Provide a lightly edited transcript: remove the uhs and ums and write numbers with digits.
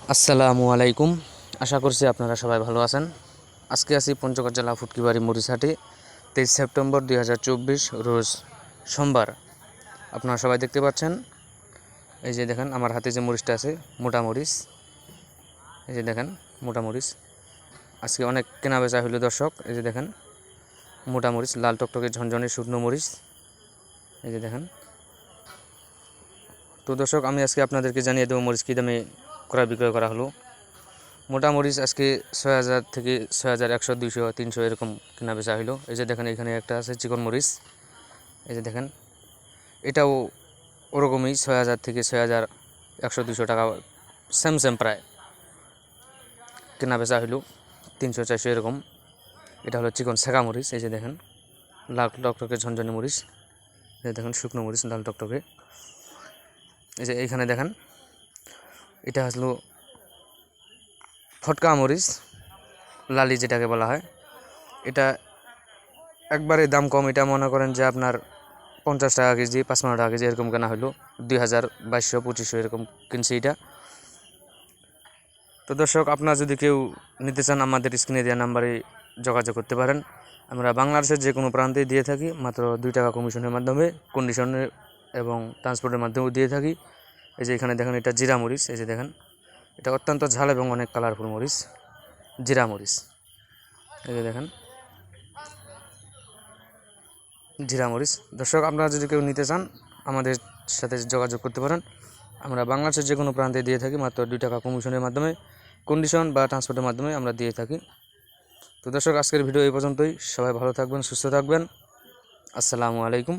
আসসালামু আলাইকুম। আশা করছি আপনারা সবাই ভালো আছেন। আজকে আছি পঞ্চগড় জেলা ফুটকিবাড়ি মরিচহাটে 23 সেপ্টেম্বর 2024 রোজ সোমবার। আপনারা সবাই দেখতে পাচ্ছেন, এই যে দেখেন আমার হাতে যে মরিচটা আছে মোটা মরিচ, এই যে দেখেন মোটা মরিচ। আজকে অনেক কেনা বেচা হইল দর্শক। এই যে দেখেন মোটা মরিচ, লাল টকটকে ঝনঝনে শুকনো মরিচ, এই যে দেখেন। তো দর্শক, আমি আজকে আপনাদেরকে জানিয়ে দেবো মরিচ কী দামে ক্রয় বিক্রয় করা হলো। মোটা মরিচ আজকে ৬,০০০ থেকে ৬,১০০, ২০০, ৩০০ এরকম কেনা বেচা হইলো। এই যে দেখেন এখানে একটা আছে চিকন মরিচ, এই যে দেখেন এটাও ওরকমই ৬,০০০ থেকে ৬,১০০, ২০০ টাকা সেম প্রায় কেনা বেচা হইলো। ৩০০, ৪০০ এরকম। এটা হলো চিকন শেখা মরিচ, এই যে দেখেন লাল টকটকে ঝনঝনে মরিচ, এই যে দেখেন শুকনো মরিচ লাল টকটকে। এই যে এইখানে দেখেন এটা হলো ফটকা মরিচ, লালি যেটাকে বলা হয়। এটা একবারে দাম কম। এটা মনে করেন যে আপনার 50 টাকা কেজি, 55 টাকা কেজি এরকম কেনা হলো। ২,০০০, ২২০০, ২৫০০ এরকম কিনছি এটা। তো দর্শক, আপনারা যদি কেউ নিতে চান আমাদের স্ক্রিনে দেওয়া নাম্বারে যোগাযোগ করতে পারেন। আমরা বাংলাদেশের যে কোনো প্রান্তে দিয়ে থাকি, মাত্র 2 টাকা কমিশনের মাধ্যমে, কন্ডিশনের এবং ট্রান্সপোর্টের মাধ্যমেও দিয়ে থাকি। এই যে এখানে দেখেন এটা জিরা মরিচ, এই যে দেখেন এটা অত্যন্ত ঝাল এবং অনেক কালারফুল মরিচ, জিরা মরিচ, এই যে দেখেন জিরা মরিচ। দর্শক, আপনারা যদি কেউ নিতে চান আমাদের সাথে যোগাযোগ করতে পারেন। আমরা বাংলাদেশের যে কোনো প্রান্তে দিয়ে থাকি, মাত্র 2 টাকা কমিশনের মাধ্যমে, কন্ডিশন বা ট্রান্সপোর্টের মাধ্যমে আমরা দিয়ে থাকি। তো দর্শক, আজকের ভিডিও এই পর্যন্তই। সবাই ভালো থাকবেন, সুস্থ থাকবেন। আসসালামু আলাইকুম।